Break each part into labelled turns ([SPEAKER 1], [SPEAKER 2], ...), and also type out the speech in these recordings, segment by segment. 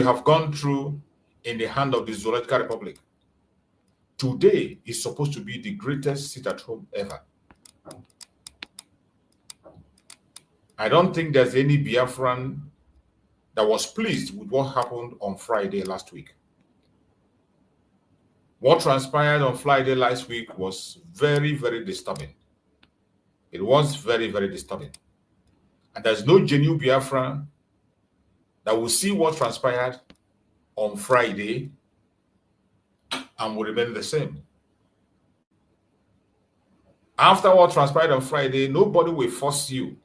[SPEAKER 1] have gone through in the hand of the Zoological Republic. Today is supposed to be the greatest sit-at-home ever. I don't think there's any Biafran that was pleased with what happened on Friday last week. What transpired on Friday last week was very, very disturbing. It was very, very disturbing. And there's no genuine Biafran that will see what transpired on Friday and will remain the same. After what transpired on Friday, nobody will force you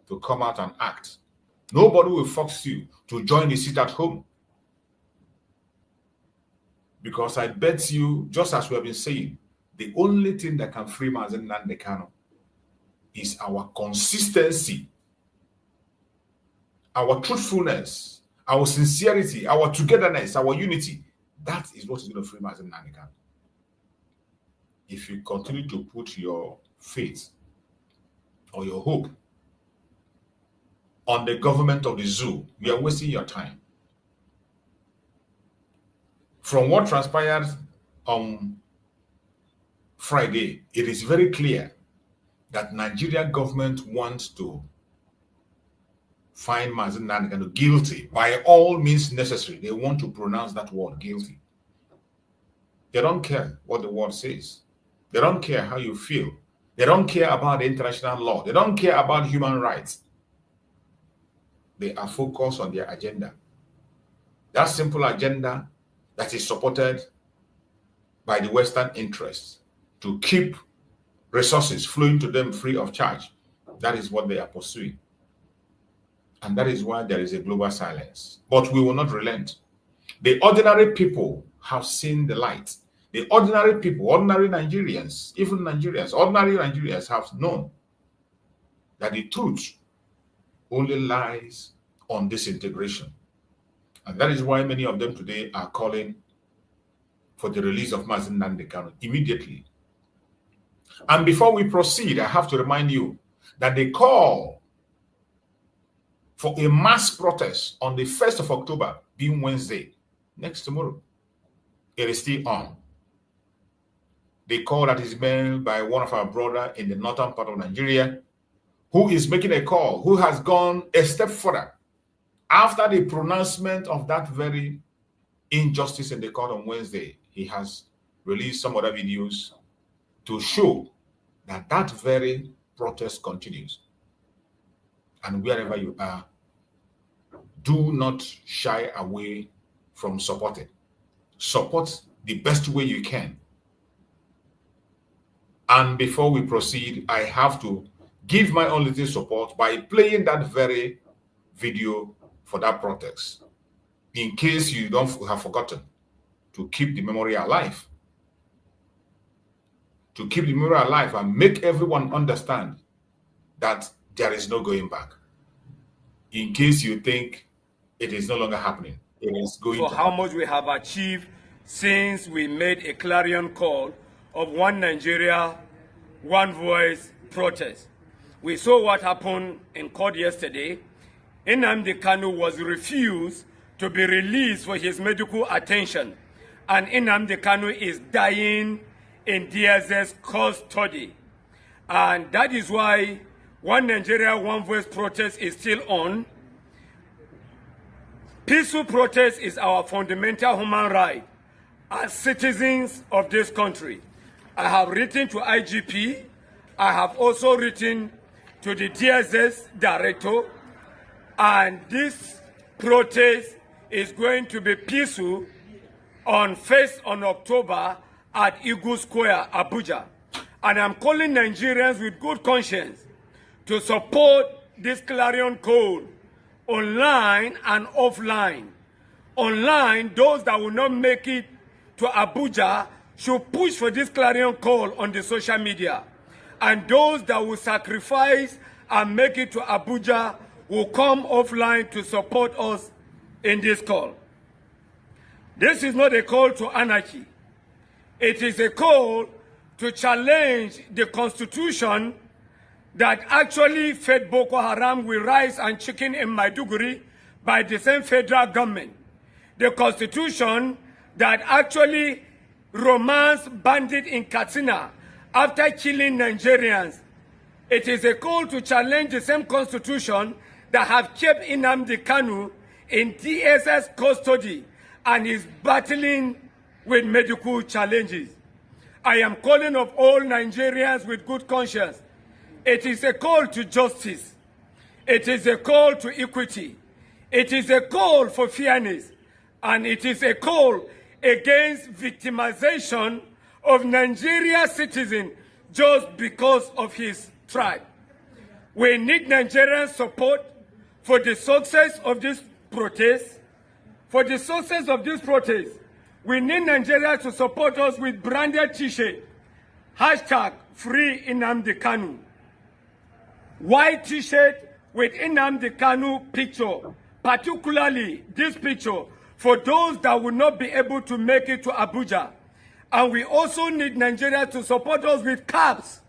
[SPEAKER 1] to come out and act. Nobody will force you to join the sit-at-home. Because I bet you, just as we have been saying, the only thing that can free Mazi Nnamdi Kanu is our consistency, our truthfulness, our sincerity, our togetherness, our unity. That is what is going to free Mazi Nnamdi Kanu. If you continue to put your faith or your hope on the government of the zoo, you are wasting your time. From what transpired on Friday, it is very clear that Nigerian government wants to find Mazi Nnamdi Kanu guilty by all means necessary. They want to pronounce that word guilty. They don't care what the word says. They don't care how you feel. They don't care about the international law. They don't care about human rights. They are focused on their agenda. That simple agenda that is supported by the Western interests to keep resources flowing to them free of charge. That is what they are pursuing. And that is why there is a global silence. But we will not relent. The ordinary people have seen the light. The ordinary people, ordinary Nigerians, even Nigerians, ordinary Nigerians have known that the truth only lies on disintegration. And that is why many of them today are calling for the release of Mazi Nnamdi Kanu immediately. And before we proceed, I have to remind you that the call for a mass protest on the 1st of October, being Wednesday, next tomorrow, it is still on. The call that is made by one of our brothers in the northern part of Nigeria, who is making a call, who has gone a step further. After the pronouncement of that very injustice in the court on Wednesday, he has released some other videos to show that that very protest continues. And wherever you are, do not shy away from supporting. Support the best way you can. And before we proceed, I have to give my own little support by playing that very video for that protest, in case you don't have forgotten, to keep the memory alive. To keep the memory alive and make everyone understand that there is no going back. In case you think it is no longer happening, it is going to happen.
[SPEAKER 2] How much we have achieved since we made a clarion call of one Nigeria, one voice protest. We saw what happened in court yesterday. Nnamdi Kanu was refused to be released for his medical attention, and Nnamdi Kanu is dying in DSS custody. And that is why one Nigeria, one voice protest is still on. Peaceful protest is our fundamental human right as citizens of this country. I have written to IGP. I have also written to the DSS director, and this protest is going to be peaceful on 1st of October at Eagle Square, Abuja. And I'm calling Nigerians with good conscience to support this clarion call online and offline. Online, those that will not make it to Abuja should push for this clarion call on the social media. And those that will sacrifice and make it to Abuja will come offline to support us in this call. This is not a call to anarchy. It is a call to challenge the constitution that actually fed Boko Haram with rice and chicken in Maiduguri by the same federal government. The constitution that actually romance bandit in Katsina after killing Nigerians. It is a call to challenge the same constitution that have kept Nnamdi Kanu in DSS custody and is battling with medical challenges. I am calling of all Nigerians with good conscience. It is a call to justice. It is a call to equity. It is a call for fairness. And it is a call against victimization of Nigerian citizens just because of his tribe. We need Nigerian support for the success of this protest. For the success of this protest, we need Nigeria to support us with branded t-shirt, #Free Nnamdi Kanu. White t-shirt with Nnamdi Kanu picture, particularly this picture for those that will not be able to make it to Abuja. And we also need Nigeria to support us with caps,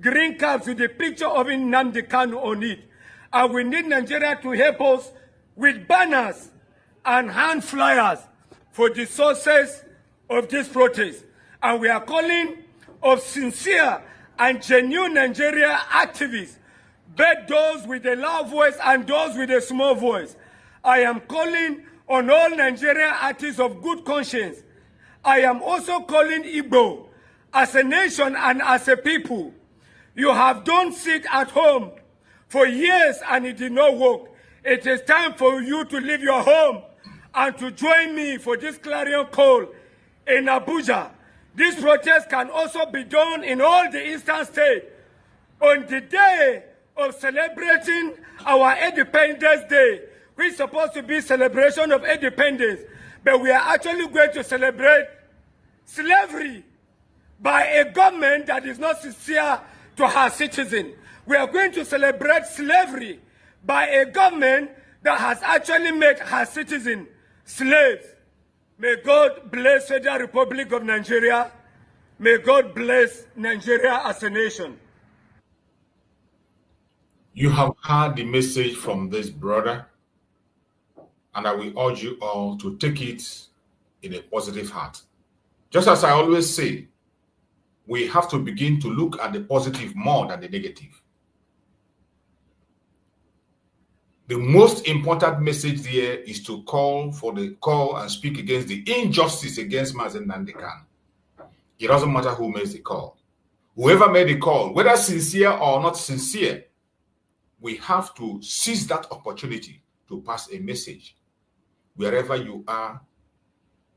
[SPEAKER 2] green caps with the picture of Nnamdi Kanu on it. And we need Nigeria to help us with banners and hand flyers for the success of this protest. And we are calling of sincere and genuine Nigeria activists, both those with a loud voice and those with a small voice. I am calling on all Nigerian artists of good conscience. I am also calling Igbo as a nation and as a people. You have done sit at home for years and it did not work. It is time for you to leave your home and to join me for this clarion call in Abuja. This protest can also be done in all the eastern states. On the day of celebrating our Independence Day, which is supposed to be celebration of independence, but we are actually going to celebrate slavery by a government that is not sincere to her citizens. We are going to celebrate slavery by a government that has actually made her citizens slaves. May God bless the Federal Republic of Nigeria. May God bless Nigeria as a nation.
[SPEAKER 1] You have heard the message from this brother, and I will urge you all to take it in a positive heart. Just as I always say, we have to begin to look at the positive more than the negative. The most important message here is to call and speak against the injustice against Mazi Nnamdi Kanu. It doesn't matter who makes the call. Whoever made the call, whether sincere or not sincere, we have to seize that opportunity to pass a message. Wherever you are,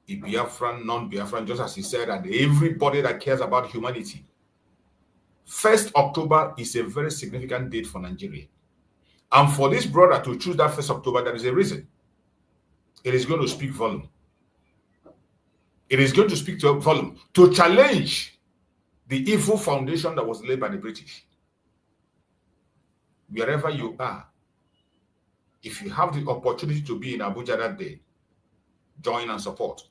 [SPEAKER 1] a Biafran, non-Biafran, just as he said, and everybody that cares about humanity. 1st October is a very significant date for Nigeria. And for this brother to choose that 1st October, there is a reason. It is going to speak volume. It is going to speak to volume to challenge the evil foundation that was laid by the British. Wherever you are, if you have the opportunity to be in Abuja that day, join and support.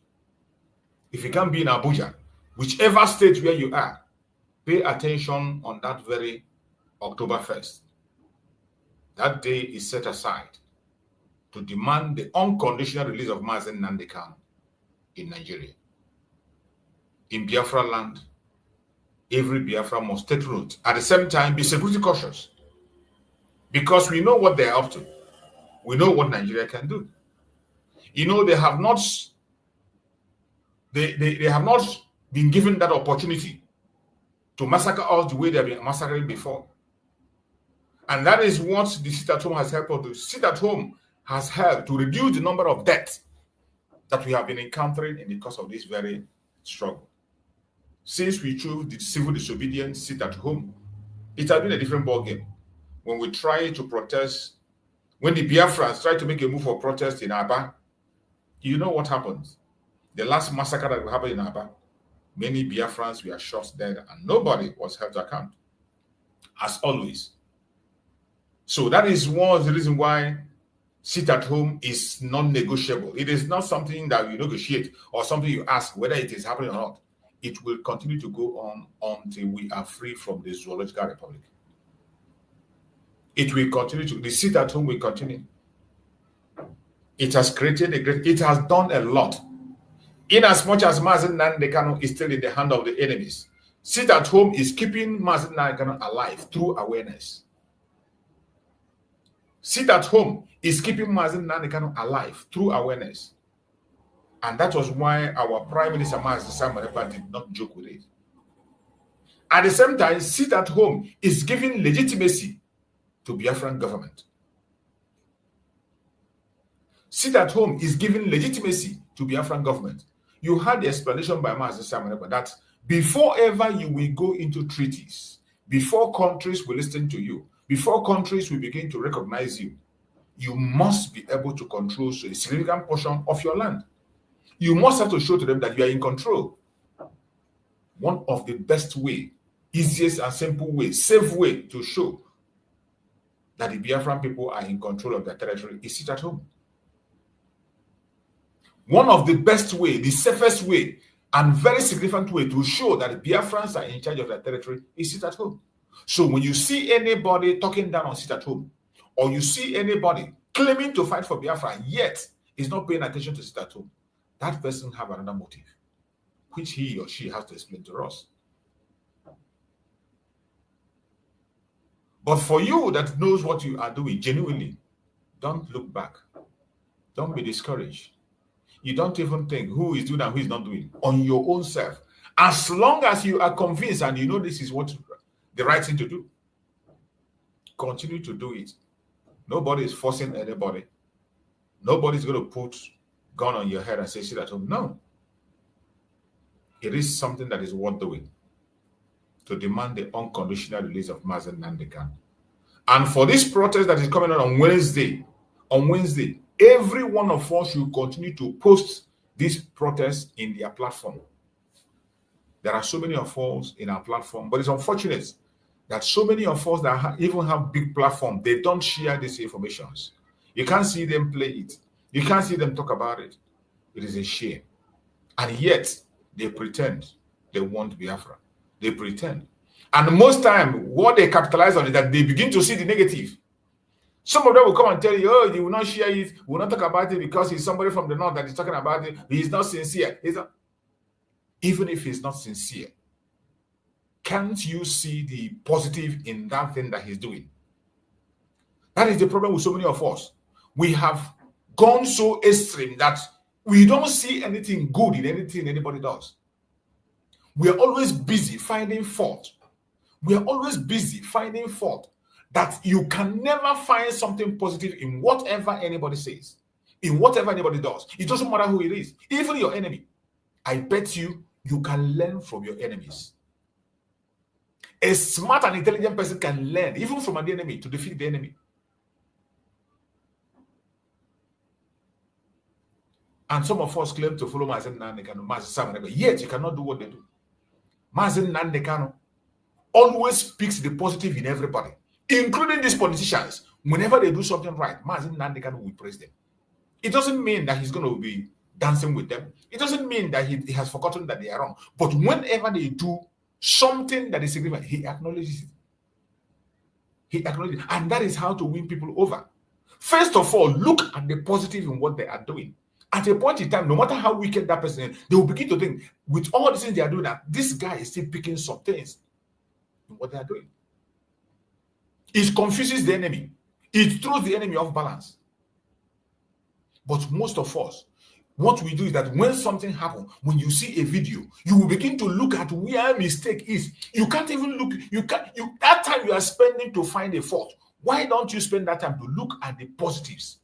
[SPEAKER 1] If you can't be in Abuja, whichever state where you are, pay attention on that very October 1st. That day is set aside to demand the unconditional release of Mazi Nnamdi Kanu in Nigeria. In Biafra land, every Biafra must take root. At the same time, be security cautious. Because we know what they're up to. We know what Nigeria can do. You know, they have not been given that opportunity to massacre us the way they've been massacring before. And that is what the sit-at-home has helped us do. Sit-at-home has helped to reduce the number of deaths that we have been encountering in the course of this very struggle. Since we chose the civil disobedience, sit-at-home, it has been a different ballgame. When we try to protest, when the Biafrans try to make a move for protest in Aba, you know what happens? The last massacre that happened in Aba, many Biafrans were shot dead and nobody was held to account, as always. So that is one of the reasons why sit-at-home is non-negotiable. It is not something that you negotiate or something you ask whether it is happening or not. It will continue to go on until we are free from the zoological republic. It will continue to, the sit-at-home will continue. It has created it has done a lot. In as much as Mazi Nnamdi Kanu is still in the hand of the enemies, Sit-at-Home is keeping Mazi Nnamdi Kanu alive through awareness. Sit-at-Home is keeping Mazi Nnamdi Kanu alive through awareness. And that was why our Prime Minister Mazi Nnamdi did not joke with it. At the same time, Sit-at-Home is giving legitimacy to Biafran government. Sit-at-Home is giving legitimacy to Biafran government. You had the explanation by Mazi Nnamdi that before ever you will go into treaties, before countries will listen to you, before countries will begin to recognize you, you must be able to control a significant portion of your land. You must have to show to them that you are in control. One of the best way, easiest and simple way, safe way to show that the Biafran people are in control of their territory is Sit-at-Home. One of the best way, the safest way, and very significant way to show that the Biafrans are in charge of their territory is Sit-at-Home. So when you see anybody talking down on Sit-at-Home, or you see anybody claiming to fight for Biafra, yet is not paying attention to Sit-at-Home, that person have another motive, which he or she has to explain to us. But for you that knows what you are doing genuinely, don't look back. Don't be discouraged. You don't even think who is doing and who is not doing on your own self. As long as you are convinced and you know this is what the right thing to do, continue to do it. Nobody is forcing anybody. Nobody's going to put gun on your head and say, sit at home. No. It is something that is worth doing to demand the unconditional release of Mazi Nnamdi Kanu. And for this protest that is coming on Wednesday, every one of us should continue to post this protest in their platform. There are so many of us in our platform, but it's unfortunate that so many of us that even have big platform, they don't share these informations. You can't see them play it. You can't see them talk about it. It is a shame. And yet, they pretend they want Biafra. They pretend. And most time, what they capitalize on is that they begin to see the negative. Some of them will come and tell you, oh, you will not share it, will not talk about it because he's somebody from the north that is talking about it. He's not sincere. Even if he's not sincere, can't you see the positive in that thing that he's doing? That is the problem with so many of us. We have gone so extreme that we don't see anything good in anything anybody does. We are always busy finding fault. We are always busy finding fault. That you can never find something positive in whatever anybody says, in whatever anybody does. It doesn't matter who it is, even your enemy. I bet you can learn from your enemies. A smart and intelligent person can learn, even from an enemy, to defeat the enemy. And some of us claim to follow Mazi Nnamdi Kanu, yet you cannot do what they do. Mazi Nnamdi Kanu always picks the positive in everybody, including these politicians. Whenever they do something right, Mazi Nnamdi Kanu will praise them. It doesn't mean that he's going to be dancing with them. It doesn't mean that he has forgotten that they are wrong. But whenever they do something that is significant, he acknowledges it. He acknowledges it. And that is how to win people over. First of all, look at the positive in what they are doing. At a point in time, no matter how wicked that person is, they will begin to think, with all the things they are doing, that this guy is still picking some things in what they are doing. It confuses the enemy. It throws the enemy off balance. But most of us, what we do is that when something happens, when you see a video, you will begin to look at where mistake is. You can't even look, that time you are spending to find a fault. Why don't you spend that time to look at the positives?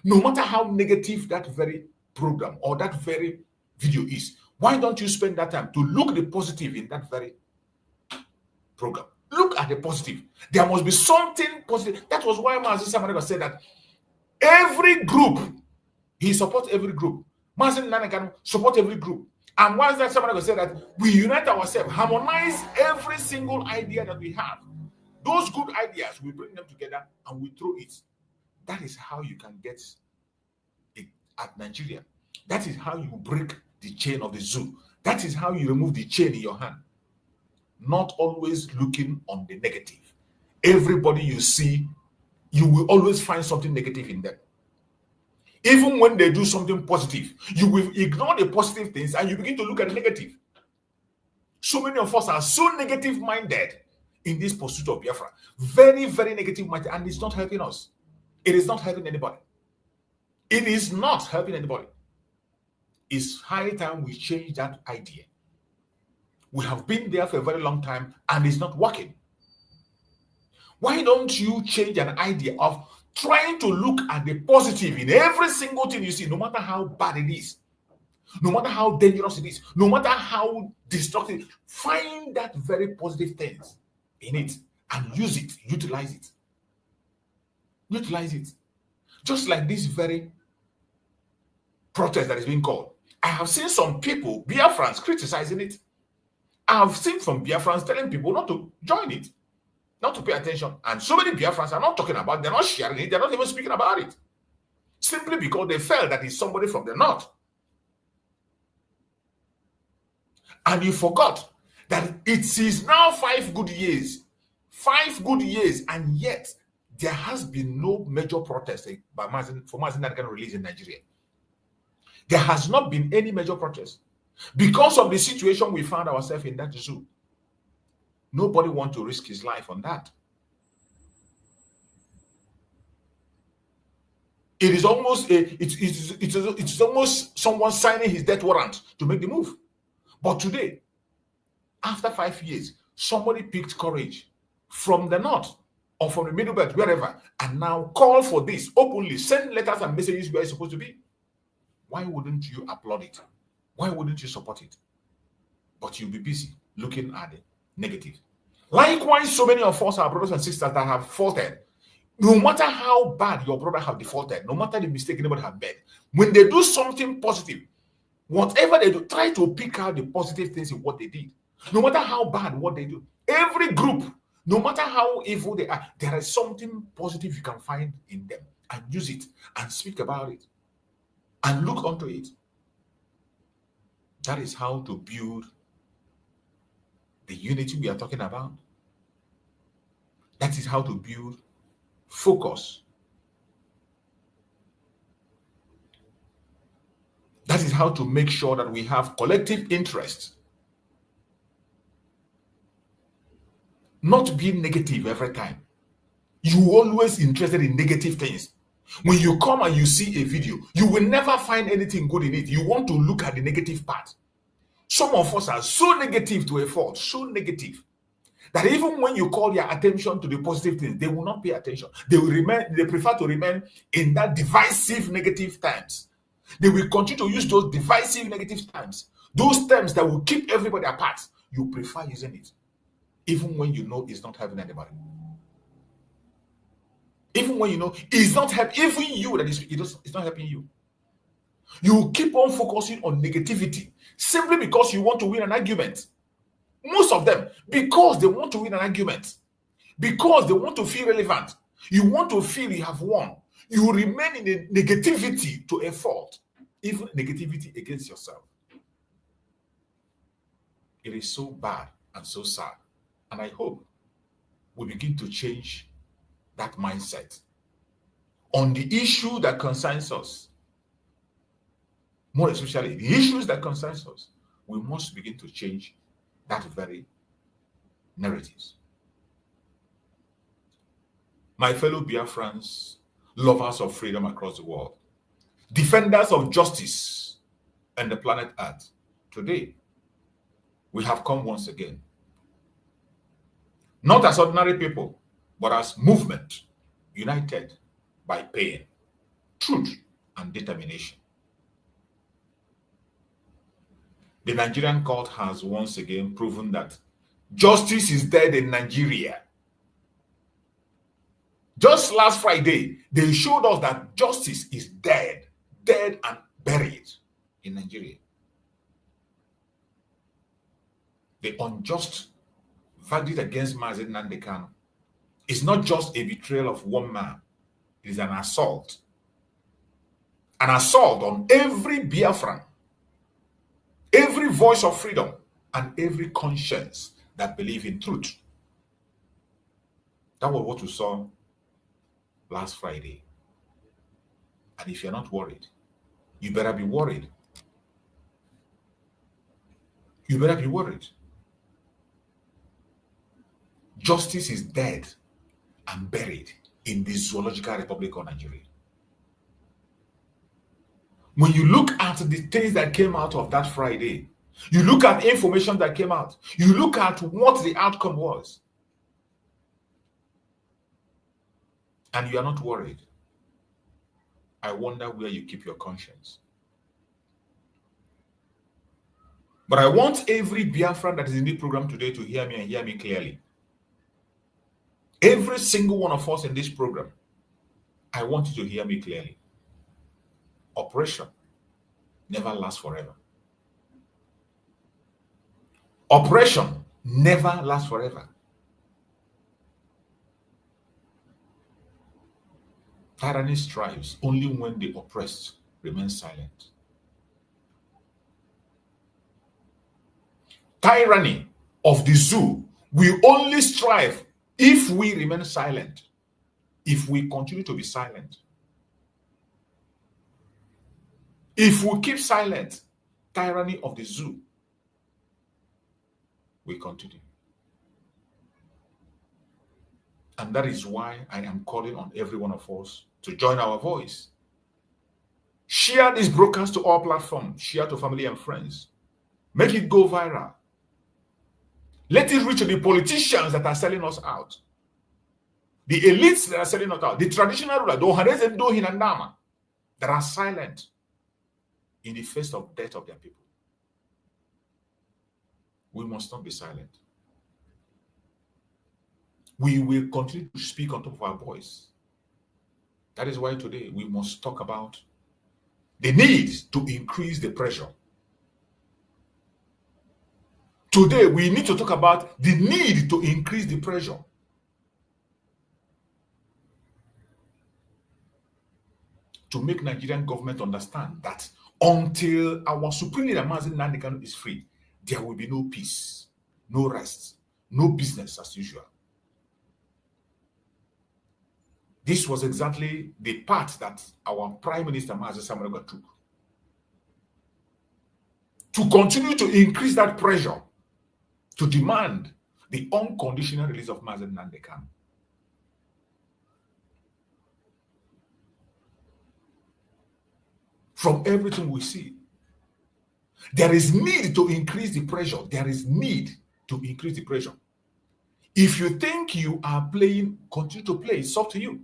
[SPEAKER 1] No matter how negative that very program or that very video is, why don't you spend that time to look the positive in that very program? Look at the positive. There must be something positive. That was why Mazi Nnamdi said that every group, he supports every group. Mazi Nnamdi Kanu support every group. And once that somebody said that we unite ourselves, harmonize every single idea that we have. Those good ideas, we bring them together and we throw it. That is how you can get it at Nigeria. That is how you break the chain of the zoo. That is how you remove the chain in your hand. Not always looking on the negative. Everybody you see, you will always find something negative in them. Even when they do something positive, you will ignore the positive things and you begin to look at the negative. So many of us are so negative-minded in this pursuit of Biafra. Very, very negative-minded, and it's not helping us. It is not helping anybody. It is not helping anybody. It's high time we change that idea. We have been there for a very long time, and it's not working. Why don't you change an idea of trying to look at the positive in every single thing you see, no matter how bad it is, no matter how dangerous it is, no matter how destructive, find that very positive things in it and use it, utilize it. Utilize it. Just like this very protest that is being called. I have seen some people, Biafrans, criticizing it. I have seen from Biafrans telling people not to join it, not to pay attention. And so many Biafrans are not talking about it, they're not sharing it, they're not even speaking about it. Simply because they felt that it's somebody from the north. And you forgot that it is now 5 good years. 5 good years, and yet there has been no major protest for Mazi Nnamdi Kanu release in Nigeria. There has not been any major protest because of the situation we found ourselves in that zoo. Nobody wants to risk his life on that. It is almost it's almost someone signing his death warrant to make the move. But today, after 5 years, somebody picked courage from the north or from the middle belt, wherever, and now call for this openly, send letters and messages where it's supposed to be. Why wouldn't you applaud it? Why wouldn't you support it? But you'll be busy looking at the negative. Likewise, so many of us, our brothers and sisters that have faulted, no matter how bad your brother have defaulted, no matter the mistake anybody have made, when they do something positive, whatever they do, try to pick out the positive things in what they did. No matter how bad what they do. Every group, no matter how evil they are, there is something positive you can find in them, and use it and speak about it and look onto it. That is how to build the unity we are talking about. That is how to build focus. That is how to make sure that we have collective interest. Not being negative every time. You always interested in negative things. When you come and you see a video, you will never find anything good in it. You want to look at the negative part. Some of us are so negative to a fault, so negative, that even when you call their attention to the positive things, they will not pay attention. They prefer to remain in that divisive negative times. They will continue to use those divisive negative terms, those terms that will keep everybody apart. You prefer using it, even when you know it's not helping anybody. Even when you know it's not helping, even you, that it's not helping you. You keep on focusing on negativity simply because you want to win an argument. Most of them, because they want to win an argument, because they want to feel relevant. You want to feel you have won. You remain in a negativity to a fault, even negativity against yourself. It is so bad and so sad. And I hope we begin to change that mindset on the issue that concerns us. More especially the issues that concerns us, we must begin to change that very narratives. My fellow Biafrans, lovers of freedom across the world, defenders of justice and the planet Earth, today we have come once again, not as ordinary people, but as movement, united by pain, truth, and determination. The Nigerian court has once again proven that justice is dead in Nigeria. Just last Friday, they showed us that justice is dead and buried in Nigeria. The unjust verdict against Mazi Nnamdi Kanu is not just a betrayal of one man. It is an assault. An assault on every Biafran, every voice of freedom, and every conscience that believe in truth. That was what we saw last Friday. And if you're not worried, you better be worried. You better be worried. Justice is dead and buried in the Zoological Republic of Nigeria. When you look at the things that came out of that Friday, you look at information that came out, you look at what the outcome was, and you are not worried, I wonder where you keep your conscience. But I want every Biafran that is in the program today to hear me and hear me clearly. Every single one of us in this program, I want you to hear me clearly. Oppression never lasts forever. Oppression never lasts forever. Tyranny strives only when the oppressed remain silent. Tyranny of the zoo will only strive if we remain silent, if we continue to be silent. If we keep silent, tyranny of the zoo will continue. And that is why I am calling on every one of us to join our voice. Share this broadcast to all platforms. Share to family and friends. Make it go viral. Let it reach the politicians that are selling us out. The elites that are selling us out. The traditional rulers, that are silent in the face of death of their people. We must not be silent. We will continue to speak on top of our voice. That is why today we must talk about the need to increase the pressure. Today we need to talk about the need to increase the pressure. To make Nigerian government understand that until our supreme leader Mazi Nnamdi Kanu is free, there will be no peace, no rest, no business as usual. This was exactly the path that our Prime Minister Mazi Nnamdi took. To continue to increase that pressure, to demand the unconditional release of Mazi Nnamdi Kanu. From everything we see, there is need to increase the pressure. There is need to increase the pressure. If you think you are playing, continue to play. It's up to you.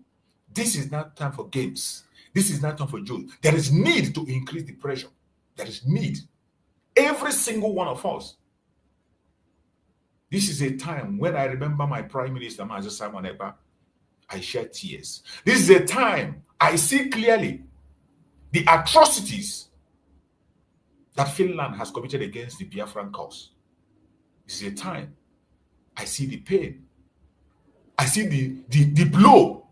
[SPEAKER 1] This is not time for games. This is not time for jokes. There is need to increase the pressure. There is need. Every single one of us. This is a time when I remember my Prime Minister, Mazi Nnamdi, I shed tears. This is a time I see clearly the atrocities that Finland has committed against the Biafran cause. This is a time I see the pain. I see the blow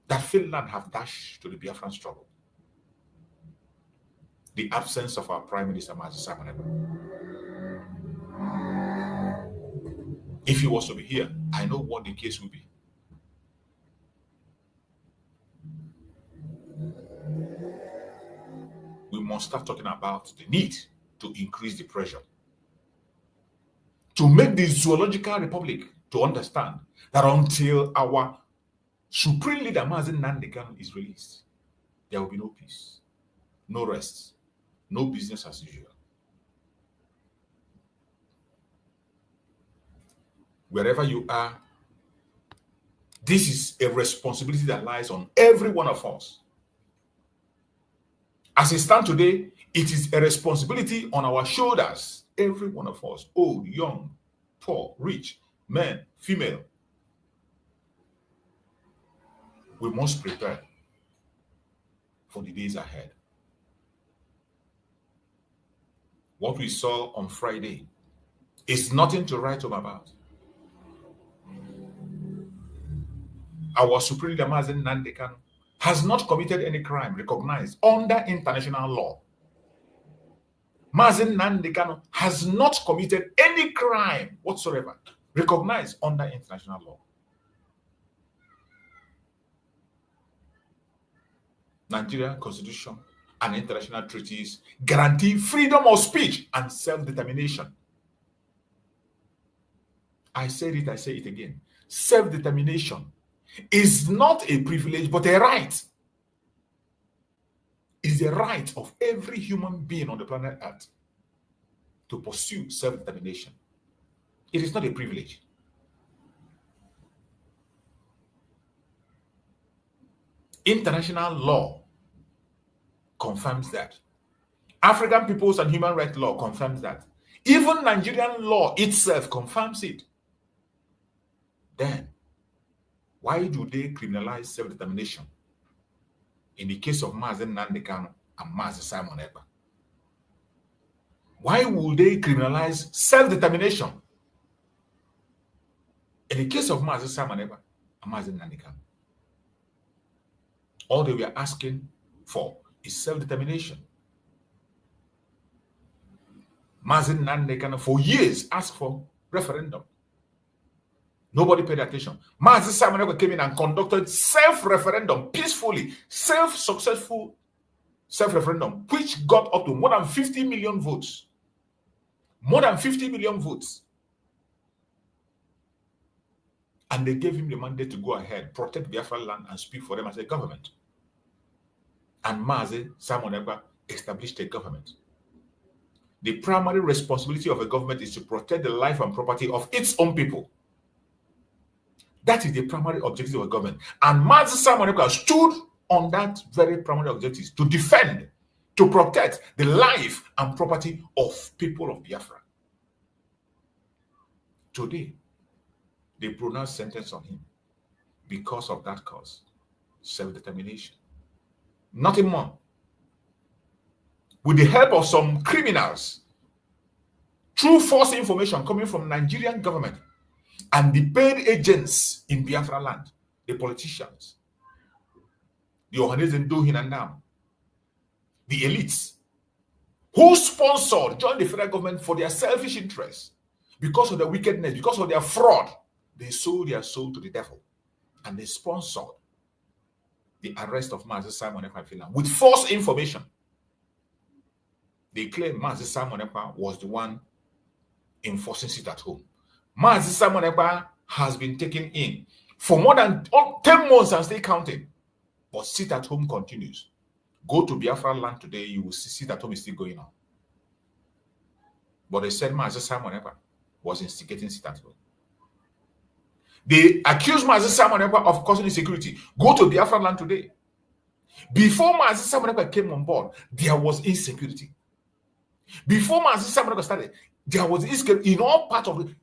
[SPEAKER 1] that Finland have dashed to the Biafran struggle. The absence of our Prime Minister, Mazi Nnamdi. If he was to be here, I know what the case will be. We must start talking about the need to increase the pressure. To make the Zoological Republic to understand that until our supreme leader Mazi Nnamdi Kanu is released, there will be no peace, no rest, no business as usual. Wherever you are, this is a responsibility that lies on every one of us. As it stands today, it is a responsibility on our shoulders. Every one of us, old, young, poor, rich, men, female. We must prepare for the days ahead. What we saw on Friday is nothing to write home about. Our Supreme Leader Mazi Nnamdi Kanu has not committed any crime recognized under international law. Mazi Nnamdi Kanu has not committed any crime whatsoever recognized under international law. Nigerian Constitution and international treaties guarantee freedom of speech and self-determination. I said it, I say it again. Self-determination is not a privilege, but a right. It is a right of every human being on the planet Earth to pursue self-determination. It is not a privilege. International law confirms that. African peoples and human rights law confirms that. Even Nigerian law itself confirms it. Then, why do they criminalize self-determination in the case of Mazi Nnamdi Kanu and Mazi Simon Ekpa? Why would they criminalize self-determination in the case of Mazi Simon Ekpa and Mazi Nnamdi Kanu? All they were asking for is self-determination. Mazi Nnamdi Kanu for years asked for referendum. Nobody paid attention. Mazi Simon Ekpa came in and conducted self-referendum peacefully, successful self-referendum, which got up to more than 50 million votes. More than 50 million votes. And they gave him the mandate to go ahead, protect Biafra land, and speak for them as a government. And Mazi Simon Ekpa established a government. The primary responsibility of a government is to protect the life and property of its own people. That is the primary objective of a government. And Mazi Simon Ekpa stood on that very primary objective to defend, to protect the life and property of people of Biafra. Today, they pronounced sentence on him because of that cause, self-determination. Nothing more. With the help of some criminals, through false information coming from Nigerian government and the paid agents in Biafra land, the politicians, the Ohanezen Dohin and now, the elites, who sponsored, joined the federal government for their selfish interests, because of their wickedness, because of their fraud, they sold their soul to the devil, and they sponsored the arrest of Mazi Simon Ekpa with false information. They claim Mazi Simon Ekpa was the one enforcing sit-at-home. Mazi Simon Ekpa has been taken in for more than 10 months and still counting. But sit-at-home continues. Go to Biafra land today, you will see sit-at-home is still going on. But they said Mazi Simon Ekpa was instigating sit-at-home. They accused Mazi Simon Ekpa of causing insecurity. Go to Biafra land today. Before Mazi Simon Ekpa came on board, there was insecurity. Before Mazi Simon Ekpa started, there was insecurity in all parts of it.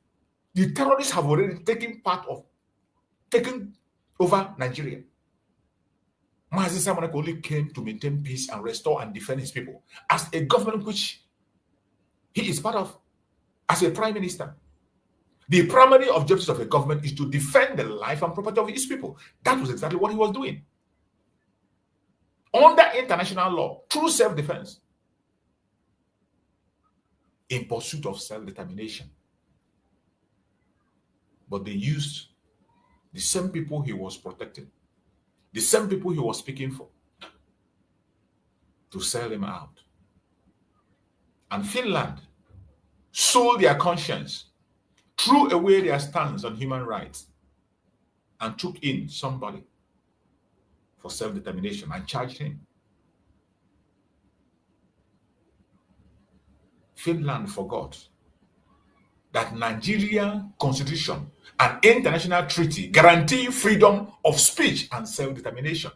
[SPEAKER 1] The terrorists have already taken over Nigeria. Mazi Simon Ekpa only came to maintain peace and restore and defend his people as a government which he is part of, as a prime minister. The primary objective of a government is to defend the life and property of his people. That was exactly what he was doing. Under international law, through self-defense, in pursuit of self-determination. But they used the same people he was protecting, the same people he was speaking for, to sell him out. And Finland sold their conscience, threw away their stance on human rights, and took in somebody for self-determination and charged him. Finland forgot that Nigerian constitution and international treaty guarantee freedom of speech and self-determination.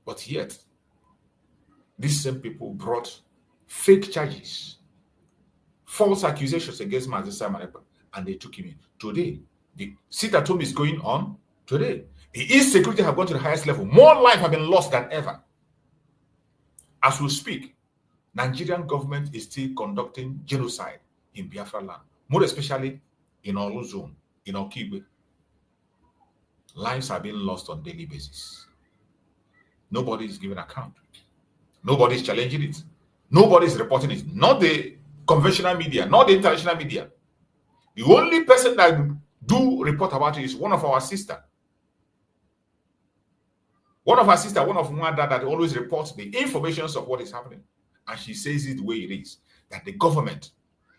[SPEAKER 1] But yet, these same people brought fake charges, false accusations against Mazi Simon Ekpa, and they took him in. Today, the sit-at-home is going on. Today, the insecurity have gone to the highest level. More lives have been lost than ever. As we speak, Nigerian government is still conducting genocide in Biafra land, more especially in Olu zone, in Okigwe. Lives are being lost on a daily basis. Nobody is giving account. Nobody is challenging it. Nobody is reporting it. Not the conventional media, not the international media. The only person that do report about it is one of our sisters. One of her sisters, one of my dad, that always reports the informations of what is happening. And she says it the way it is, that the government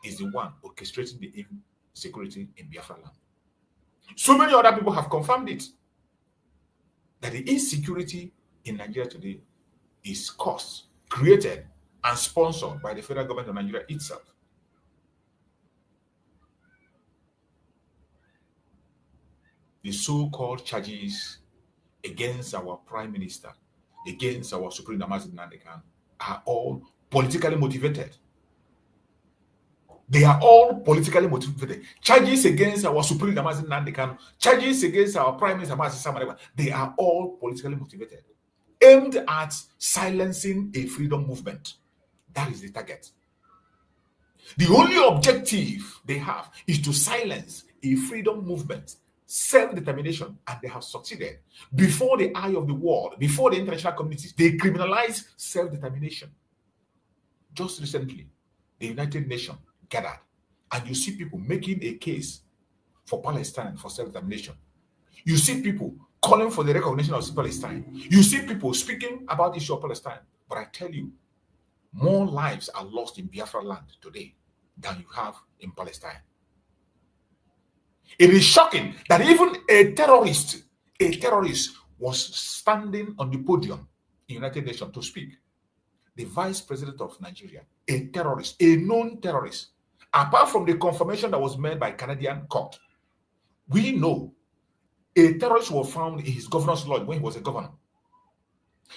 [SPEAKER 1] is the one orchestrating the insecurity in Biafra land. So many other people have confirmed it, that the insecurity in Nigeria today is caused, created, and sponsored by the federal government of Nigeria itself. The so-called charges against our Prime Minister, against our Supreme Mazi Nnamdi Kanu, are all politically motivated. They are all politically motivated. Charges against our Supreme Mazi Nnamdi Kanu, charges against our Prime Minister Mazi Nnamdi Kanu, they are all politically motivated, aimed at silencing a freedom movement. That is the target. The only objective they have is to silence a freedom movement, self-determination, and they have succeeded. Before the eye of the world, before the international communities, they criminalize self-determination. Just recently, the United Nations gathered, and you see people making a case for Palestine, for self-determination. You see people calling for the recognition of Palestine. You see people speaking about the issue of Palestine. But I tell you, more lives are lost in Biafra land today than you have in Palestine. It is shocking that even a terrorist was standing on the podium in the United Nations to speak. The vice president of Nigeria, a terrorist, a known terrorist, apart from the confirmation that was made by Canadian court, we know a terrorist was found in his governor's lodge when he was a governor.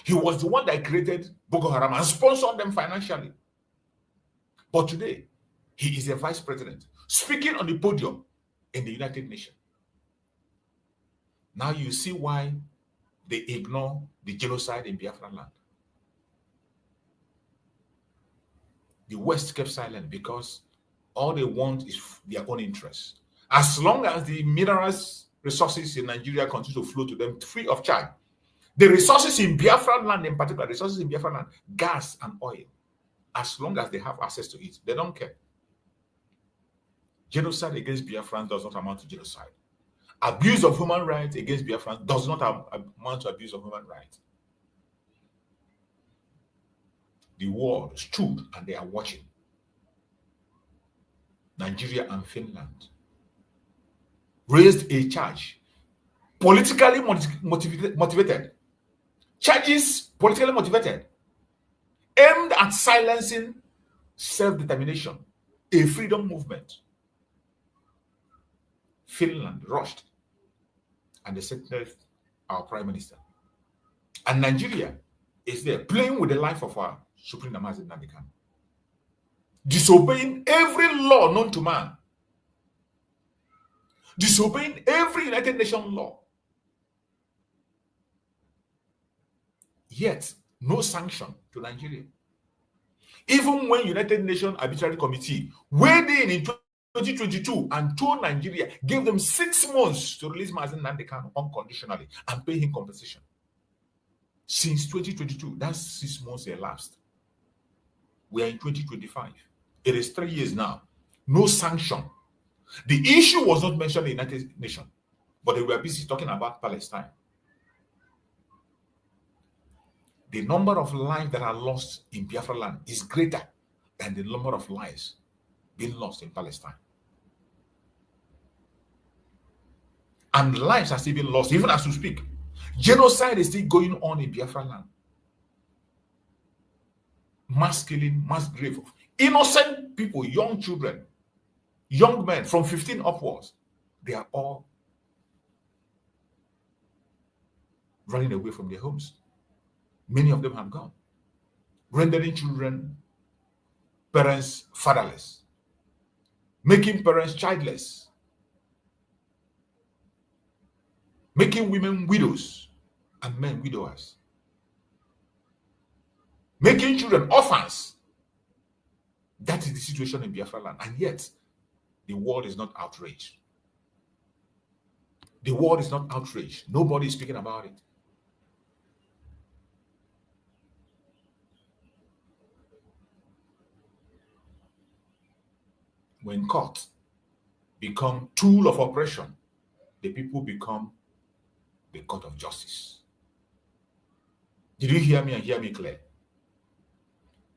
[SPEAKER 1] He was the one that created Boko Haram and sponsored them financially. But today, he is a vice president, speaking on the podium in the United Nations. Now you see why they ignore the genocide in Biafran land. The West kept silent because all they want is their own interests. As long as the minerals resources in Nigeria continue to flow to them free of charge, the resources in Biafran land, in particular, resources in Biafran land, gas and oil, as long as they have access to it, they don't care. Genocide against Biafrans does not amount to genocide. Abuse of human rights against Biafrans does not amount to abuse of human rights. The world stood and they are watching. Nigeria and Finland raised a charge, politically motivated, charges politically motivated, aimed at silencing self-determination, a freedom movement. Finland rushed and they sentenced our Prime Minister. And Nigeria is there playing with the life of our Supreme Mazi Nnamdi Kanu, disobeying every law known to man, disobeying every United Nations law. Yet, no sanction to Nigeria. Even when United Nations Arbitrary Committee weighed in 2022 and told Nigeria, gave them 6 months to release Mazi Nnamdi Kanu unconditionally and pay him compensation. Since 2022, that's 6 months elapsed. We are in 2025. It is 3 years now. No sanction. The issue was not mentioned in the United Nations, but they were busy talking about Palestine. The number of lives that are lost in Biafra land is greater than the number of lives being lost in Palestine. And lives are still being lost, even as we speak. Genocide is still going on in Biafra land. Mass killing, mass grave. Innocent people, young children, young men from 15 upwards, they are all running away from their homes. Many of them have gone, rendering children, parents fatherless, making parents childless, making women widows and men widowers, making children orphans. That is the situation in Biafra land. And yet, the world is not outraged. The world is not outraged. Nobody is speaking about it. When court become tool of oppression, the people become the court of justice. Did you hear me and hear me clear?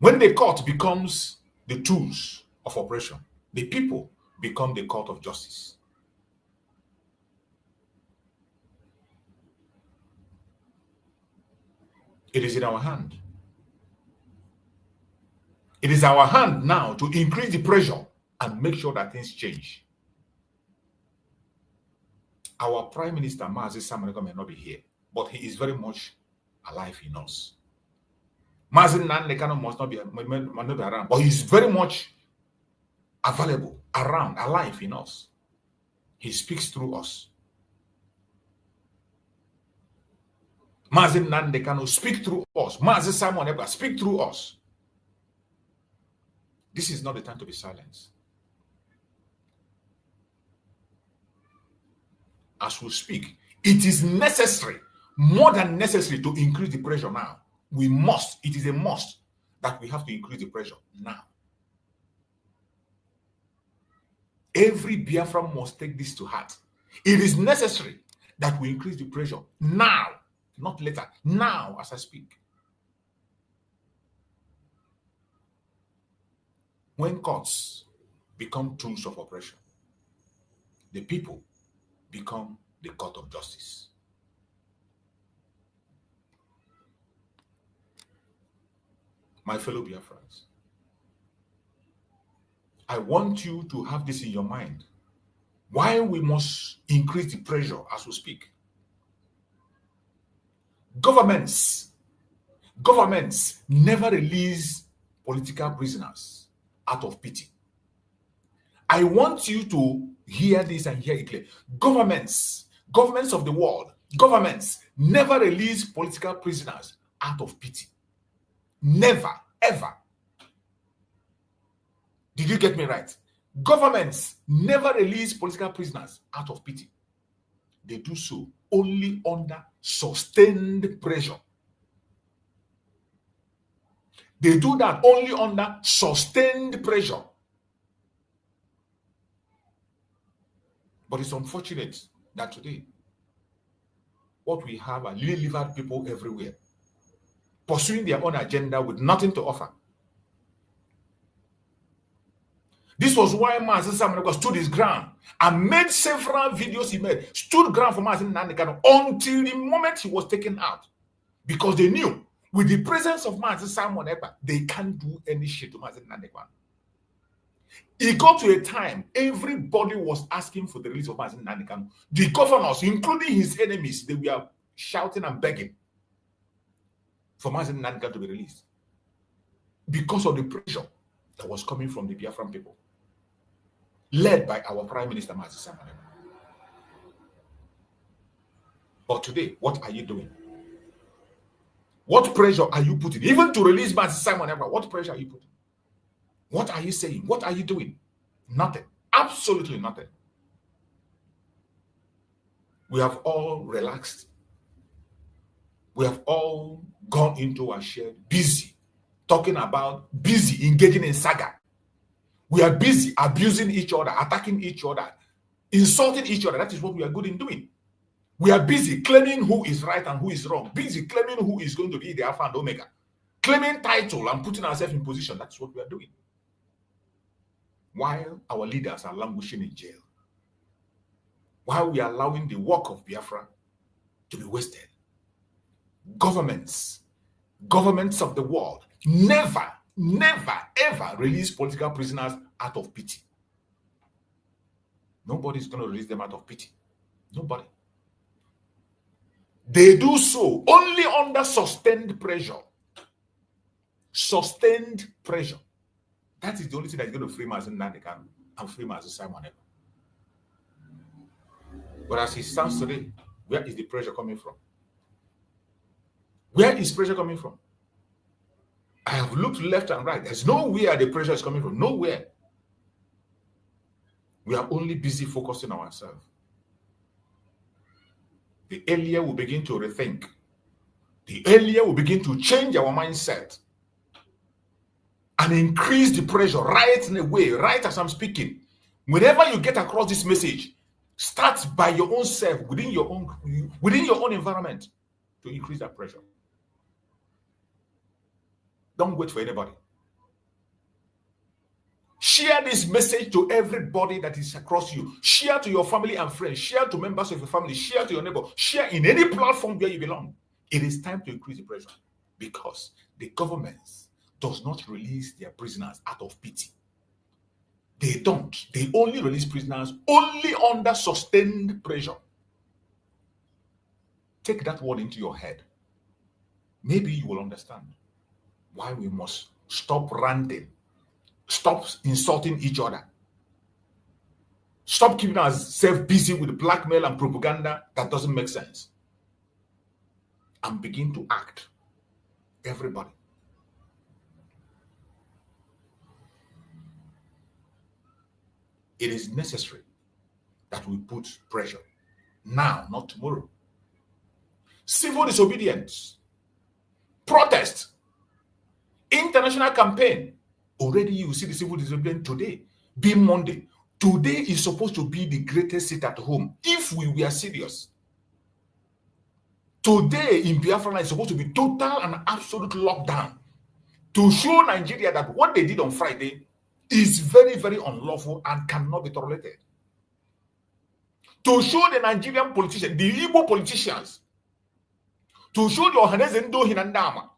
[SPEAKER 1] When the court becomes the tools of oppression, the people become the court of justice. It is in our hand. It is our hand now to increase the pressure and make sure that things change. Our Prime Minister, Mazi Nnamdi, may not be here, but he is very much alive in us. Mazi Nnamdi Kanu must not be around, but he's very much available, around, alive in us. He speaks through us. Mazi Nnamdi Kanu speak through us. Mazi Simon Ekpa speak through us. This is not the time to be silenced. As we speak, it is necessary, more than necessary, to increase the pressure now. We must, it is a must that we have to increase the pressure now. Every Biafran must take this to heart. It is necessary that we increase the pressure now, not later, now as I speak. When courts become tools of oppression, the people become the court of justice. My fellow Biafrans, I want you to have this in your mind. Why we must increase the pressure as we speak. Governments never release political prisoners out of pity. I want you to hear this and hear it clear. Governments of the world, governments never release political prisoners out of pity. Never, ever. Did you get me right? Governments never release political prisoners out of pity. They do so only under sustained pressure. They do that only under sustained pressure. But it's unfortunate that today, what we have are lily-livered people everywhere, pursuing their own agenda with nothing to offer. This was why Mazi Nnamdi stood his ground and made several videos. He made, stood ground for Mazi Nnamdi Kanu until the moment he was taken out. Because they knew, with the presence of Mazi Nnamdi, they can't do any shit to Mazi Nnamdi Kanu. It got to a time, everybody was asking for the release of Mazi Nnamdi Kanu. The governors, including his enemies, they were shouting and begging for Mazi Nnamdi Kanu to be released. Because of the pressure that was coming from the Biafran people, led by our Prime Minister, Mazi Nnamdi. But today, what are you doing? What pressure are you putting? Even to release Mazi Nnamdi, what pressure are you putting? What are you saying? What are you doing? Nothing. Absolutely nothing. We have all relaxed. We have all gone into our share, busy, talking about, busy engaging in saga. We are busy abusing each other, attacking each other, insulting each other. That is what we are good in doing. We are busy claiming who is right and who is wrong, busy claiming who is going to be the Alpha and Omega, claiming title and putting ourselves in position. That's what we are doing. While our leaders are languishing in jail, while we are allowing the work of Biafra to be wasted, governments of the world never, ever release political prisoners out of pity. Nobody's going to release them out of pity. Nobody. They do so only under sustained pressure. Sustained pressure. That is the only thing that is going to free Mazi Nnamdi Kanu and free Mazi Simon Ekpa. But as he stands today, where is the pressure coming from? Where is pressure coming from? I have looked left and right. There's nowhere the pressure is coming from. Nowhere. We are only busy focusing on ourselves. The earlier we begin to rethink, the earlier we begin to change our mindset and increase the pressure right in a way, right as I'm speaking. Whenever you get across this message, start by your own self, within your own environment, to increase that pressure. Don't wait for anybody. Share this message to everybody that is across you. Share to your family and friends. Share to members of your family. Share to your neighbor. Share in any platform where you belong. It is time to increase the pressure because the government does not release their prisoners out of pity. They don't. They only release prisoners only under sustained pressure. Take that word into your head. Maybe you will understand why we must stop ranting, stop insulting each other, stop keeping ourselves busy with blackmail and propaganda that doesn't make sense, and begin to act. Everybody. It is necessary that we put pressure now, not tomorrow. Civil disobedience, protest, international campaign. Already you see the civil disobedience today, being Monday. Today is supposed to be the greatest sit-at-home if we were serious. Today in Biafra is supposed to be total and absolute lockdown to show Nigeria that what they did on Friday is very, very unlawful and cannot be tolerated. To show the Nigerian politicians, the Igbo politicians, to show the Ohanezendo Hinandama,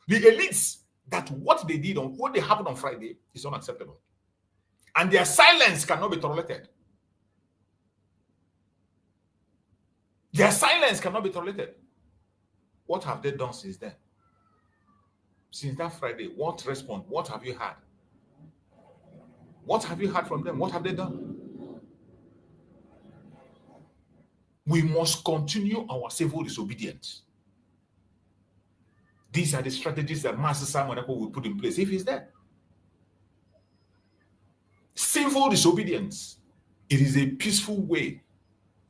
[SPEAKER 1] the elites, that what they did on what they happened on Friday is unacceptable. And their silence cannot be tolerated. Their silence cannot be tolerated. What have they done since then? Since that Friday, what response? What have you had? What have you heard from them? What have they done? We must continue our civil disobedience. These are the strategies that Master Simon will put in place if he's there. Civil disobedience. It is a peaceful way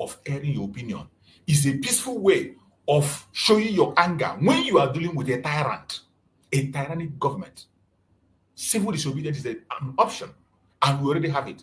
[SPEAKER 1] of airing your opinion. It's a peaceful way of showing your anger when you are dealing with a tyrant, a tyrannic government. Civil disobedience is an option, and we already have it.